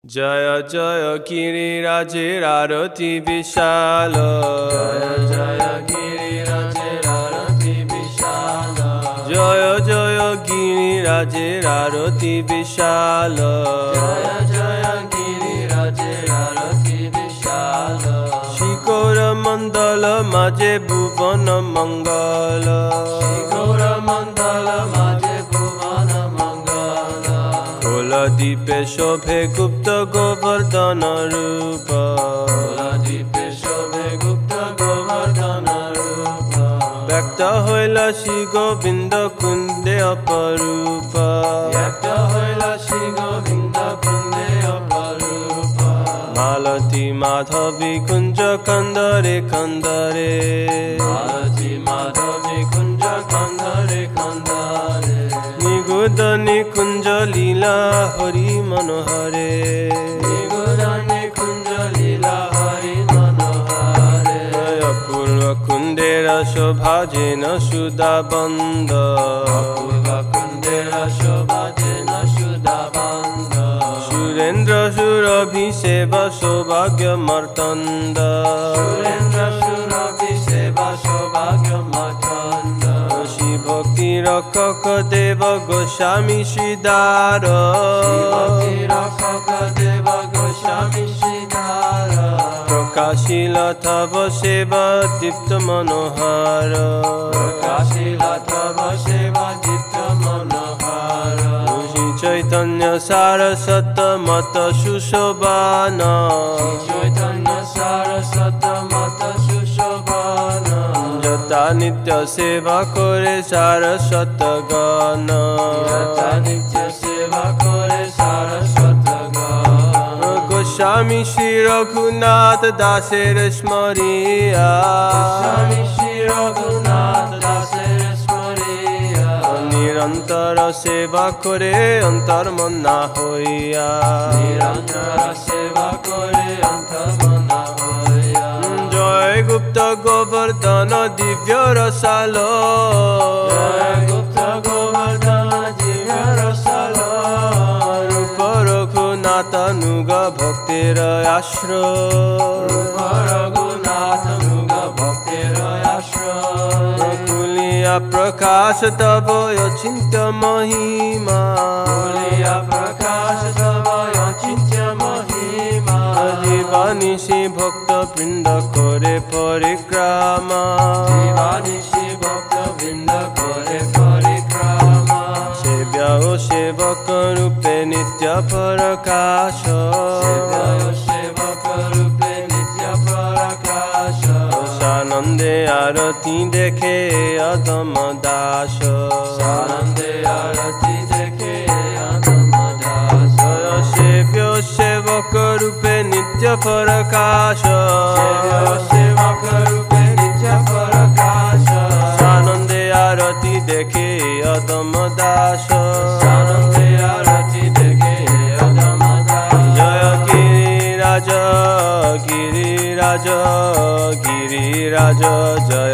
জয় জয় গিরিরাজের আরতি বিশাল, জয় জয় গিরিরাজের আরতি বিশাল, জয় জয় গিরিরাজের আরতি বিশাল, জয় জয় গিরিরাজের আরতি বিশাল, শিখর মণ্ডল মাঝে ভুবন মঙ্গল, শিখর মণ্ডল মাঝে ভুবন মঙ্গল, দ্বীপে শোভে গুপ্ত গোবর্ধন রূপ, দ্বীপে শোভে গুপ্ত গোবর্ধন রূপ, ব্যক্ত হইল শ্রী গোবিন্দ কুন্দে অপরূপ, ব্যক্ত হইল শ্রী গোবিন্দ কুন্দে অপরূপ, মালতী মাধবী কুঞ্জ কন্দরে কন্দরে, মালতী মাধবী কুঞ্জ কন্দরে কন্দরে, নিগুদ নিকুঞ্জ লীলা হরি মনোহরে, নিগুদানে কুঞ্জ লীলা হরি মনোহরে, অপূর্ব কুন্দের শোভা যেন সুদাবন্দ, অপূর্ব কুন্দের শোভা যেন সুধাবন্ধ, সুরেন্দ্র সুরভিষেব সৌভাগ্য মর্তন্দ, সুরেন্দ্র সুরভি সেবা সৌভাগ্য মচন্দ, শ্রী ভক্তি রক্ষক দেব গোস্বামী শ্রীদার, ভক্তি রক্ষক দেব গোস্বামী শ্রীধার, প্রকাশিল তব সেবা দীপ্ত মনোহর, প্রকাশিল তব সেবা দীপ্ত মনোহর, শ্রী চৈতন্য সারস্বত মত সুশোভান, চৈতন্য সারস্বত মত সুশোভন, যথা নিত্য সেবা করে সারস্বত গণ, যথা নিত্য সেবা করে সারস্বত গণ, গোস্বামী শ্রী রঘুনাথ দাসের স্মরিয়া, স্বামী শ্রী রঘুনাথ দাসের স্মরিয়া, নিরন্তর সেবা করে অন্তর্মন না হইয়া, নিরন্তর সেবা করে অন্তর্মনা হইয়া, জয় গুপ্ত গোবর্ধন দিব্য রসাল, জয় গুপ্ত গোবর্ধন দিব্য রসাল, রূপ রঘুনাথ নুগ ভক্তির আশ্রয়, রূপ রঘুনাথ মুগ ভক্তের আশ্রয়, কুলিয়া প্রকাশ তব অচিন্ত মহিমা, বলিয়া প্রকাশ তব অচিন্ত্য মহিমা, জীবানিশি ভক্ত বৃন্দ করে পরিক্রমা, জীবানিশি ভক্ত বৃন্দ করে পরিক্রমা, সেব্য ও সেবক রূপে নিত্য প্রকাশ, সেবক রূপে নিত্য প্রকাশ, আনন্দে আরতি দেখে অদম দাস, আনন্দে আরতি দেখে অদম দাস, সেব্য সেবক রূপে নিত্য প্রকাশ, সেবক রূপে নিত্য প্রকাশ, আনন্দে আরতি দেখে অদম দাস, আনন্দে আরতি দেখে অদম দাস, জয় গিরিরাজ গিরিরাজ গিরিরাজ জয়